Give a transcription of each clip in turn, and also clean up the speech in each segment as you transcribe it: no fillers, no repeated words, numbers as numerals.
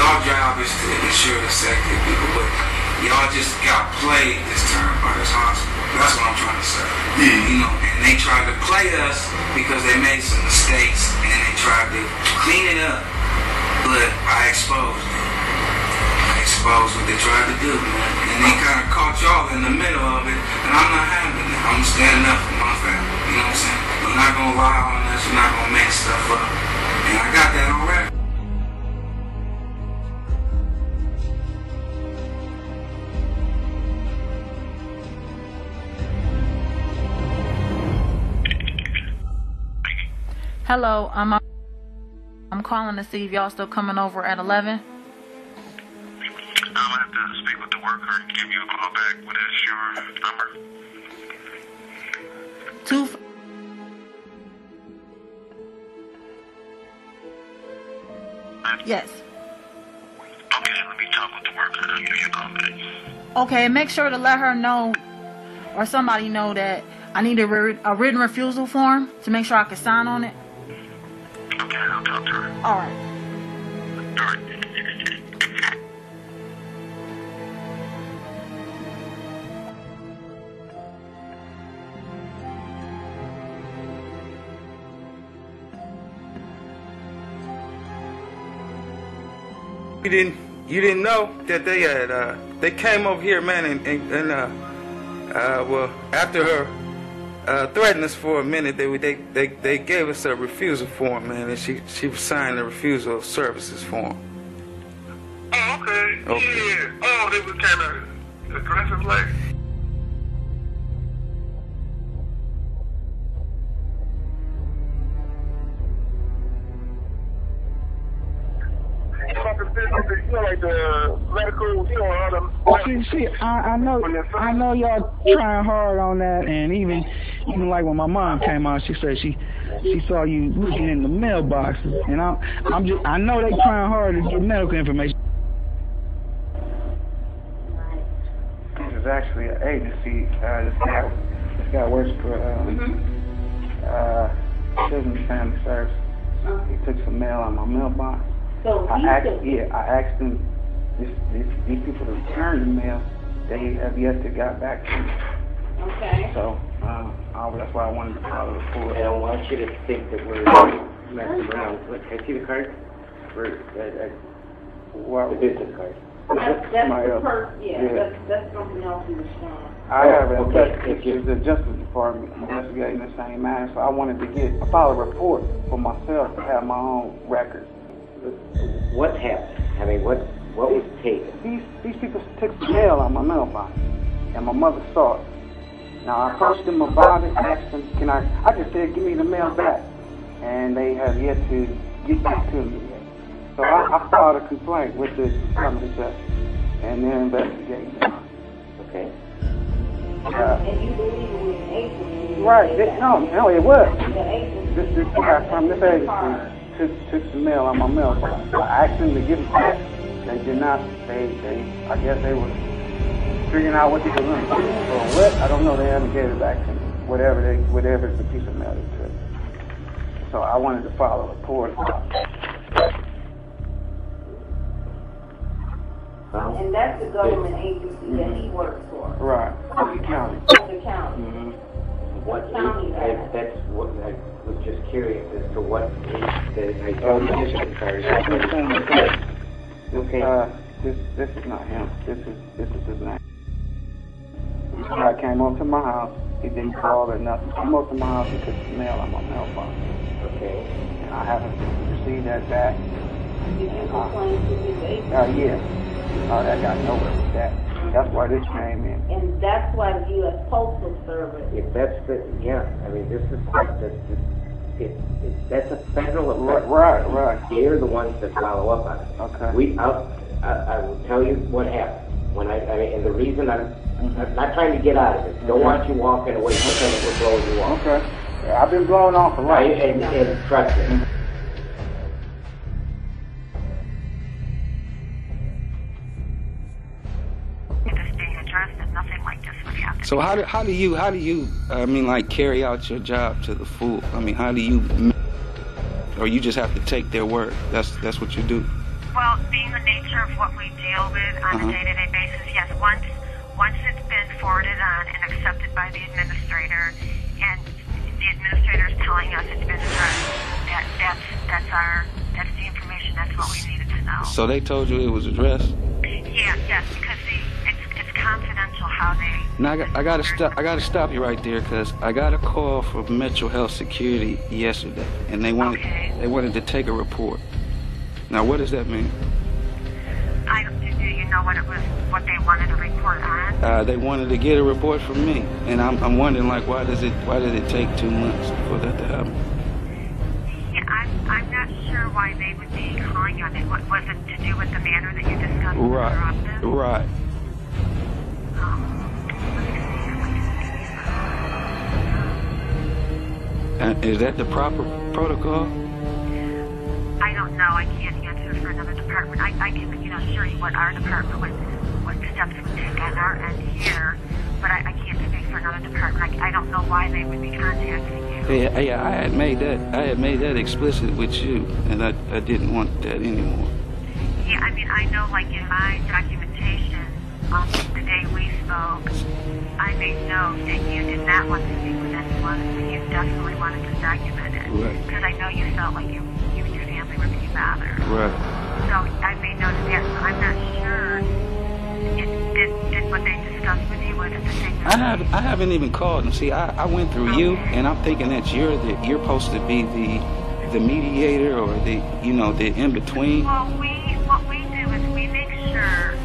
Y'all job is to ensure the safety of people, but y'all just got played this time by this hospital. That's what I'm trying to say. You know, and they tried to play us because they made some mistakes and they tried to clean it up, but I exposed it. I exposed what they tried to do, man. And they kind of caught y'all in the middle of it, and I'm not having it. I'm standing up for my family. You know what I'm saying? You're not going to lie on us. You're not going to make stuff up. And I got that already. Hello, I'm calling to see if y'all still coming over at 11. I'm gonna have to speak with the worker and give you a call back. What is your number? 2. Yes. Okay, let me talk with the worker and I'll give you a call back. Okay, make sure to let her know or somebody know that I need a written refusal form to make sure I can sign on it. Okay, I'll talk to her. All right. All right. You didn't know that they had they came over here, man, and well, after her threatened us for a minute, they gave us a refusal form, man, and she signed the refusal of services form. Oh, okay. Yeah. Oh, they was kind of aggressive, like. You know, like the medical, you know, all them. I know y'all trying hard on that, and even like when my mom came out, she said she saw you looking in the mailboxes, and I know they trying hard to get medical information. This is actually an agency. This guy works for Children's and Family Services. He took some mail on my mailbox. So I asked them, these people to return the mail. They have yet to got back to me. Okay. So that's why I wanted to follow the forward. I don't want you to think that we're messing around. Look, can I see the card? The business card. That's something else in the storm. I have it's the Justice Department investigating the same matter, so I wanted to file a report for myself to have my own records. What happened? I mean, what was taken? These people took the mail on my mailbox, and my mother saw it. Now, I approached them about it, asked them, I just said, give me the mail back. And they have yet to get back to me yet. So I filed a complaint with the Department of Justice, and they're investigating it. Okay. And you believe it was an agency? Right. No, it was. This guy from this agency took the mail on my mailbox. I asked them to give it back. They did not. I guess they were figuring out what they were going to do. Or what? I don't know. They haven't gave it back to me. Whatever the piece of mail they took. So I wanted to file a report. And that's the government agency that he works for. Right. The county. The county. Mm-hmm. What county is that? That's what I was just curious as to what the business card. Okay. This is not him. This is his name. This guy came up to my house. He didn't call or nothing. He came up to my house and took the mail on my mailbox. Okay. And I haven't received that back. Did you complain to his agency? Yeah. I got nowhere with that. That's why this came in. And that's why the U.S. Postal Service. If that's I mean, this is that's a federal offense. Right. They're the ones that follow up on it. Okay. I will tell you what happened. And the reason I'm not trying to get out of it. Don't want you walking away from something that will blow you off. Okay. Yeah, I've been blown off a lot. And trust me. Nothing like this would happen. So how do you carry out your job to the full? I mean, how do you, or you just have to take their word? That's what you do. Well, being the nature of what we deal with on a day-to-day basis, yes, once it's been forwarded on and accepted by the administrator, and the administrator is telling us it's been addressed, that's the information, that's what we needed to know. So they told you it was addressed? Yeah, yes, because it's confidential how they... Now I gotta stop you right there, because I got a call from Metro Health Security yesterday, and they wanted to take a report. Now what does that mean? Do you know what they wanted to report on? They wanted to get a report from me, and I'm wondering, like, why did it take 2 months for that to happen? Yeah, I'm not sure why they would be calling on it. What was it to do with the manner that you discussed in your office? Right. Is that the proper protocol? I don't know. I can't answer for another department. I can, assure you what our department what steps would take on our end here, but I can't speak for another department. I don't know why they would be contacting you. Yeah. I had made that explicit with you, and I didn't want that anymore. Yeah, I know, like in my documentation, the day we spoke, I made note that you did not want to speak with anyone, and you definitely wanted to document it. Right. Because I know you felt like you and your family were being bothered. Right. So I made note of that. So I'm not sure. Did what they discussed with you was it the same? I haven't even called them. See, I went through you, and I'm thinking that you're supposed to be the mediator or the in between. Well, what we do is we make sure,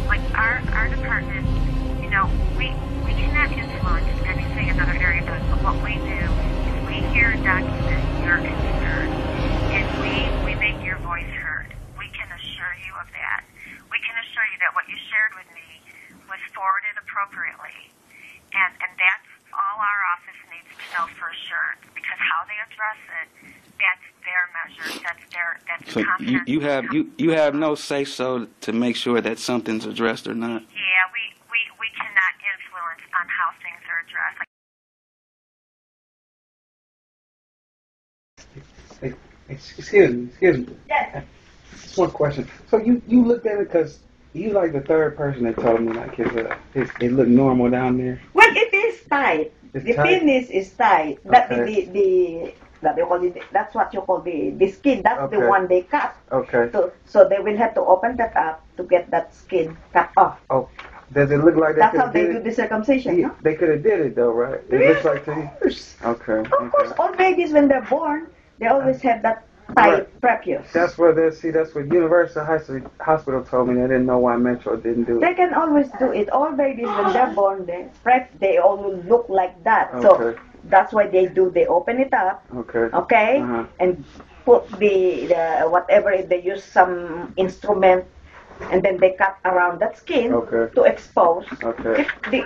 like our department, we cannot influence anything another area does. But what we do is we hear and document your concern, and we make your voice heard. We can assure you of that. We can assure you that what you shared with me was forwarded appropriately, and that's all our office needs to know for assurance, because how they address it, that's their measure, that's So confidential. you have no say so to make sure that something's addressed or not. Yeah, we cannot influence on how things are addressed. Excuse me. Yes. Just one question. So you looked at it because you like the third person that told me like it looked normal down there. Well, it is tight. It's the tight? penis is tight. That Okay. that's what you call the skin. That's Okay. the one they cut. Okay. So they will have to open that up to get that skin cut off. Oh, does it look like That's how they do the circumcision. Yeah, No? they could have did it though, right? It looks like to you. Okay. Of course, all babies when they're born, they always have that tight prepuce. That's what Universal Hospital told me. They didn't know why Metro didn't do it. They can always do it. All babies when they're born, they all will look like that. Okay. So that's why they open it up. Okay. Okay, and put the whatever they use, some instrument, and then they cut around that skin to expose the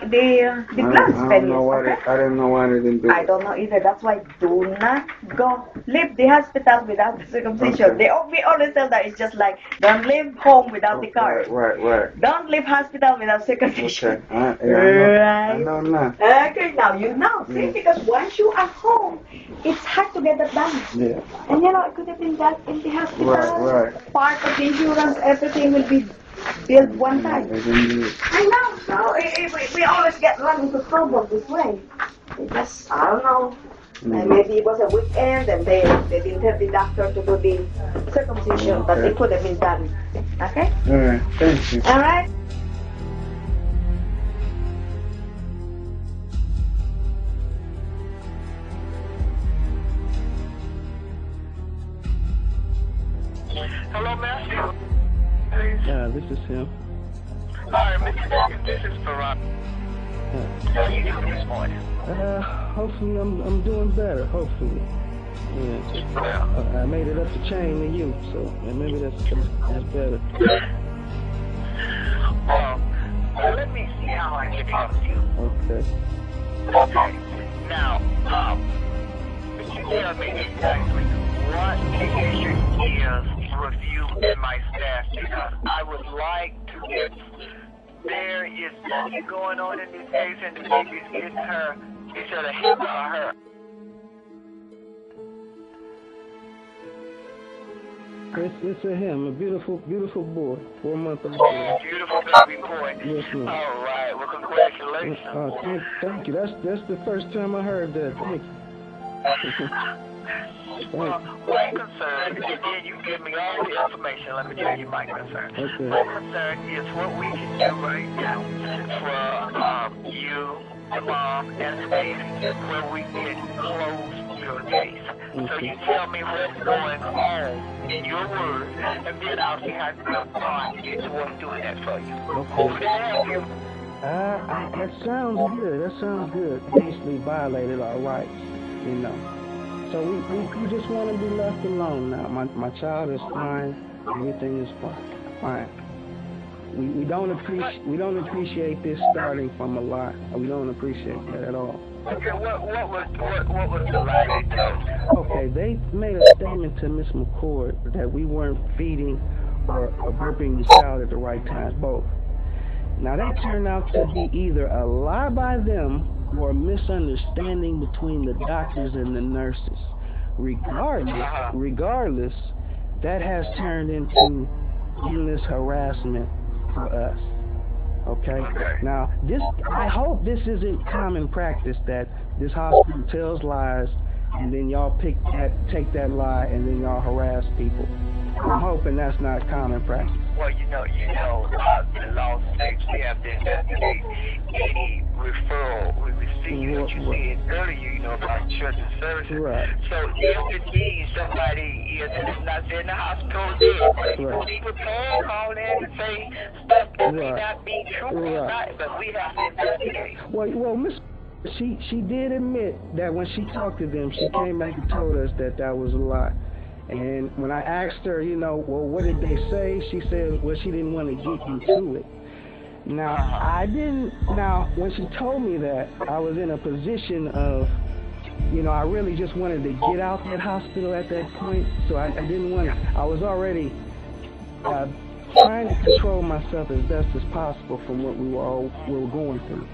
glands. I didn't know why they didn't do it. I don't know either. That's why do not leave the hospital without the circumcision. Okay. We always tell that it's just like, don't leave home without the card. Right. Don't leave hospital without circumcision. Okay. Right. I know now. Okay, now you know. See, because once you are home, it's hard to get that done. Yeah. And it could have been done in the hospital. Right. Part of the insurance, everything will be billed one time. They didn't do it. I know. So we always get run into trouble this way. It just, I don't know. And maybe it was a weekend and they didn't have the doctor to do the circumcision, but it could have been done. Okay? All right. Thank you. All right. Hello, Matthew. Yeah, this is him. Hi, Mr. Morgan. This is Farah. How are you doing this morning? Hopefully I'm doing better. Hopefully. Yeah. I made it up the chain to you, so maybe that's better. Well, let me see how I can help you. Okay. Okay. Now, could you tell me exactly what condition is review in my staff? Because I would like to get, there is something going on in this case and the baby's getting her, it's the hip of her. It's a him, a beautiful boy, 4-month-old boy. Oh, beautiful baby boy. Yes, ma'am. All right. Well, congratulations. Thank you. That's the first time I heard that. Thank you. Well, my concern, again, you give me all the information. Let me tell you my concern. Okay. My concern is what we can do right now for you, the mom, and the baby, where we can close your case. Okay. So you tell me what's going on in your words, and then I'll see how to get towards doing that for you. Okay. Can I help you? That sounds good. Basically violated our rights, you know. So we just want to be left alone now. My child is fine. Everything is fine. We don't appreciate this starting from a lie. We don't appreciate that at all. Okay, what was the lie they told? Okay, they made a statement to Miss McCord that we weren't feeding or burping the child at the right times, both. Now that turned out to be either a lie by them or a misunderstanding between the doctors and the nurses. Regardless, that has turned into endless harassment for us. Okay? Now, I hope this isn't common practice that this hospital tells lies and then y'all take that lie and then y'all harass people. I'm hoping that's not common practice. Well, you know, the law states we have to investigate any referral we receive. What you said earlier, you know, about social services. Right. So if indeed somebody is, and it's not saying the hospital is, but people can call in and say stuff that may not be true, but we have to investigate. Well, Miss, she did admit that when she talked to them, she came back and told us that was a lie. And when I asked her, you know, well, what did they say? She said, well, she didn't want to get into it. Now, when she told me that, I was in a position of, you know, I really just wanted to get out that hospital at that point. So I didn't want to, I was already trying to control myself as best as possible from what we were going through.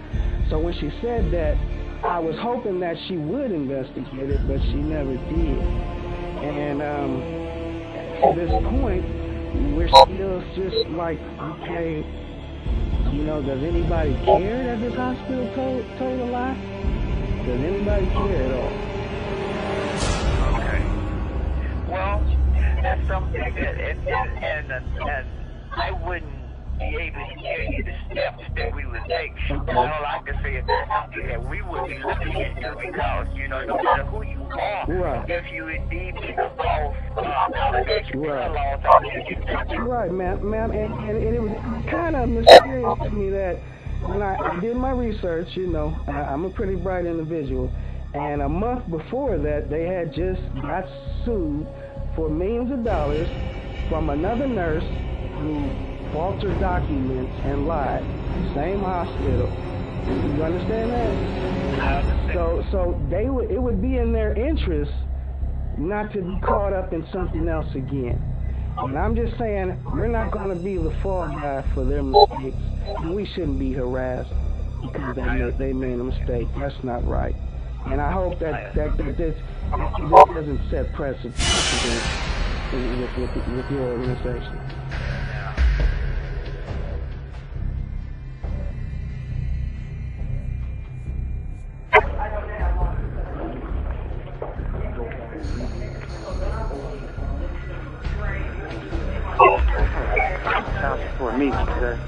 So when she said that, I was hoping that she would investigate it, but she never did. And to this point, we're still just like, okay, you know, does anybody care that this hospital told a lie? Does anybody care at all? Okay. Well, that's something that, and I wouldn't be able to tell you the steps that we would take. But all I can say is something that we would be looking into because, you know, no matter who you are, if you indeed make a false allegation, Right, ma'am, and it was kind of mysterious to me that when I did my research, you know, I'm a pretty bright individual, and a month before that, they had just got sued for millions of dollars from another nurse who faltered documents and lied. Same hospital. You understand that? So it would be in their interest not to be caught up in something else again. And I'm just saying, we're not going to be the fall guy for their mistakes, and we shouldn't be harassed because they made a mistake. That's not right. And I hope that this doesn't set precedent with your organization. For me, sir.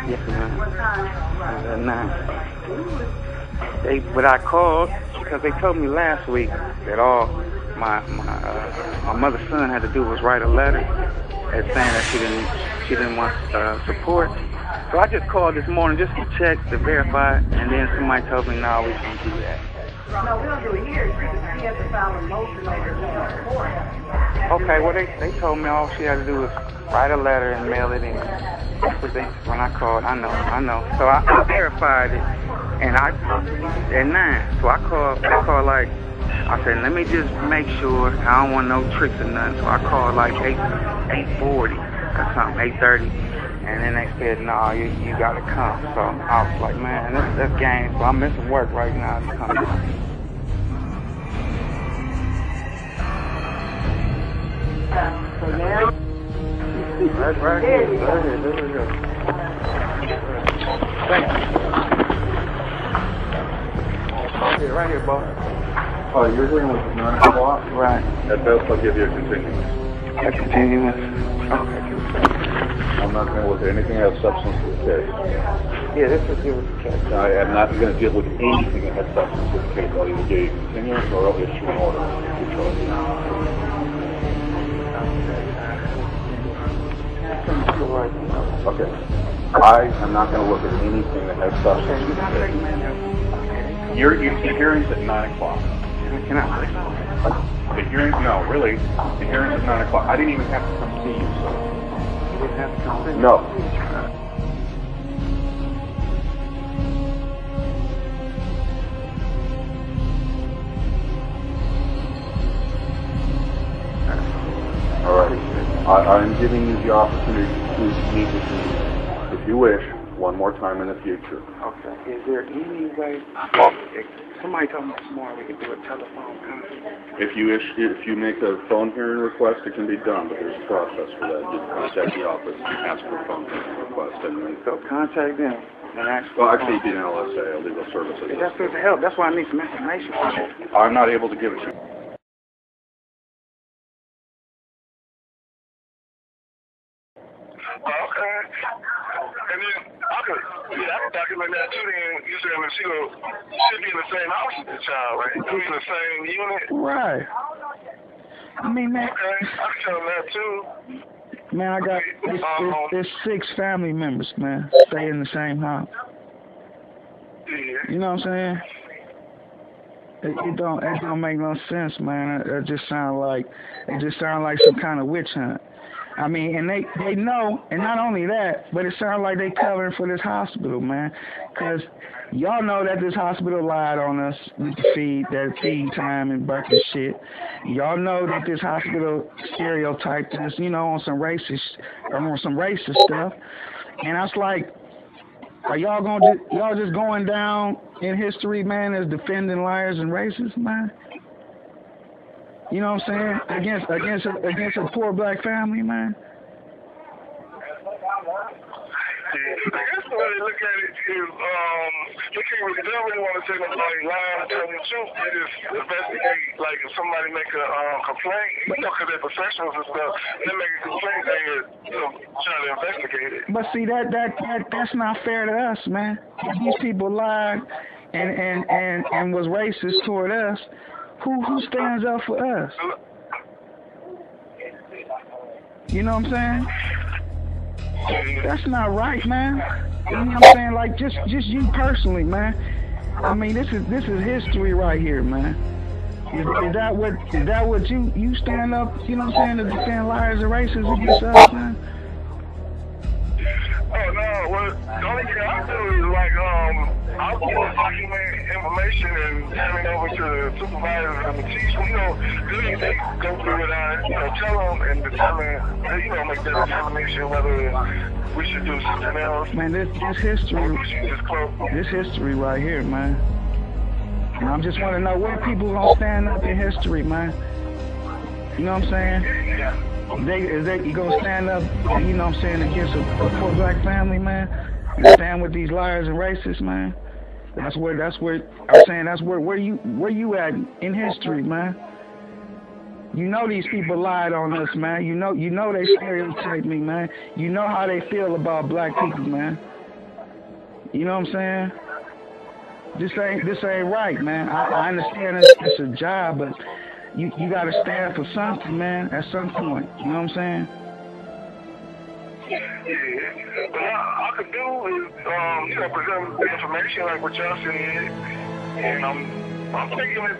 Yes, ma'am. What time? 9. But I called because they told me last week that all my mother's son had to do was write a letter saying that she didn't want support. So I just called this morning just to check, to verify, and then somebody told me, no, we can't do that. No, we don't do it here. She has to file a motion over the report. Okay, well, they told me all she had to do was write a letter and mail it in. That's what when I called, I know. So I verified it, and at 9. So I called like, I said, let me just make sure I don't want no tricks or nothing. So I called like 8:40 or something, 8:30. And then they said, no, you got to come. So I was like, man, that's game. So I'm missing work right now to come in. Right. There we go. Thank you. Right here, boss. Oh, you're hearing with 9 o'clock? Right. At best, I'll give you a continuance. A continuance? Okay. I'm not going to look at anything that has substance to the case. Yeah, this is deal with the case. I am not going to deal with anything that has substance to the case. I'll either give you a continuance or I'll issue an order. Okay. I am not going to look at anything that has substance to the case. Your hearing's at 9 o'clock. Can I? The hearing? No, really. The hearing's at 9 o'clock. I didn't even have to come see you, sir. You didn't have to come see me? No. All right. I'm giving you the opportunity to meet with me, if you wish, one more time in the future. Okay. Is there any way? Somebody told me this morning we could do a telephone conference. If you make a phone hearing request, it can be done, but there's a process for that. You contact the office and ask for a phone hearing request. So contact them and ask. Well, actually, it'd be an LSA, a legal services. That's supposed to help. That's why I need some information from you. I'm not able to give it to you. Okay. And then I could document that too. Then you said that she should be in the same house as the child, right? I mean, in the same unit. Right. I mean, man. Okay, I can tell them that too. Man, I got there's 6 family members, man, stay in the same house. Yeah. You know what I'm saying? It don't make no sense, man. It just sound like some kind of witch hunt. I mean, and they know, and not only that, but it sounds like they covering for this hospital, man. Because y'all know that this hospital lied on us with the feed time and birth and shit. Y'all know that this hospital stereotyped us, on some racist stuff. And I was like, are y'all just going down in history, man, as defending liars and racists, man? You know what I'm saying? Against a poor black family, man. I guess the way they look at it is, they don't really want to take nobody lying and telling the truth. They just investigate, like if somebody make a complaint, because they're professionals and stuff, they make a complaint, they try to investigate it. But see, that's not fair to us, man. These people lied and was racist toward us. Who stands up for us? You know what I'm saying? That's not right, man. You know what I'm saying? Like just you personally, man. I mean, this is history right here, man. Is that what you stand up? You know what I'm saying? To defend liars and racists against us, man. Oh no, well the only thing I do is like I'll document information and hand it over to the supervisors and the teachers. They go through it and tell them and determine, make that determination whether we should do something else. Man, this history right here, man. And I just want to know where people gonna stand up in history, man. You know what I'm saying? You gonna stand up, you know what I'm saying, against a poor black family, man? And stand with these liars and racists, man? That's where I'm saying that's where you at in history, man. You know these people lied on us, man. You know they stereotype me, man. You know how they feel about black people, man. You know what I'm saying? This ain't right, man. I understand it's a job, but you gotta stand for something, man, at some point. You know what I'm saying? Yeah. What I could do is, present the information like what y'all said, and I'm thinking that,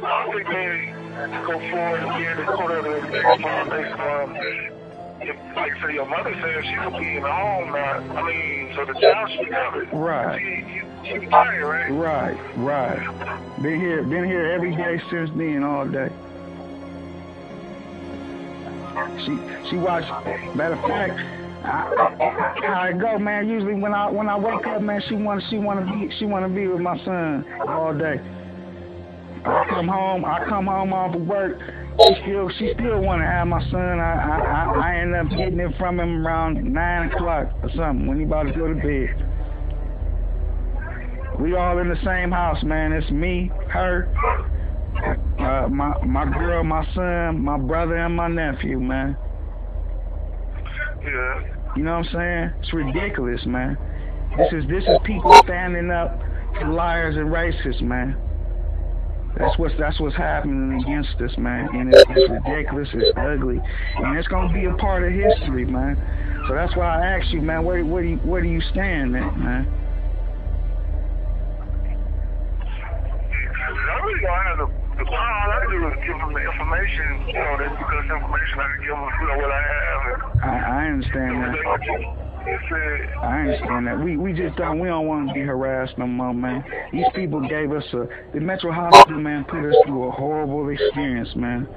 I'm thinking go forward and get the court of the based on, like say your mother said she would be in the home, so the child should be covered. Right. She be tired, right? Right. Been here every day since then, all day. She watched. Matter of fact, how it go, man. Usually when I wake up, man, she wanna be with my son all day. I come home off of work, She still want to have my son. I end up getting it from him around 9 o'clock or something when he about to go to bed. We all in the same house, man. It's me, her, my girl, my son, my brother, and my nephew, man. Yeah. You know what I'm saying? It's ridiculous, man. This is people standing up to liars and racists, man. That's what's happening against us, man. And it's ridiculous, it's ugly, and it's gonna be a part of history, man. So that's why I asked you, man, where do you stand at, man? I really don't have the all I do is give them the information, you know, that's because information I can give them, you know, what I have. I understand that. I understand that. We just don't want to be harassed no more, man. These people gave us the Metro Hospital, man, put us through a horrible experience, man.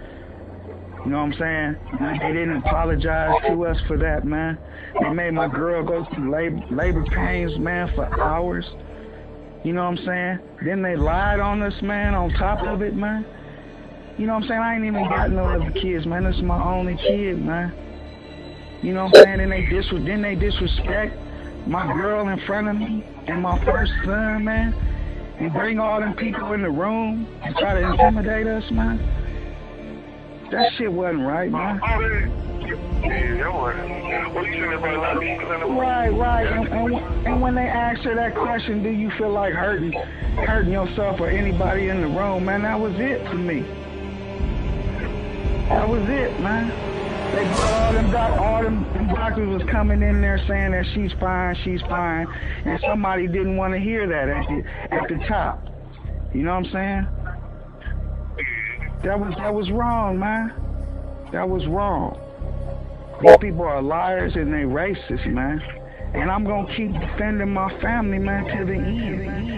You know what I'm saying? They didn't apologize to us for that, man. They made my girl go through labor pains, man, for hours. You know what I'm saying? Then they lied on us, man, on top of it, man. You know what I'm saying? I ain't even got no other kids, man. This is my only kid, man. You know what I'm saying? Then they disrespect my girl in front of me and my first son, man. And bring all them people in the room and try to intimidate us, man. That shit wasn't right, man. Right. And when they asked her that question, do you feel like hurting yourself or anybody in the room, man, that was it to me. That was it, man. They all them doctors was coming in there saying that she's fine, and somebody didn't want to hear that at the top. You know what I'm saying? That was wrong, man. That was wrong. These people are liars and they racist, man. And I'm gonna keep defending my family, man, to the end.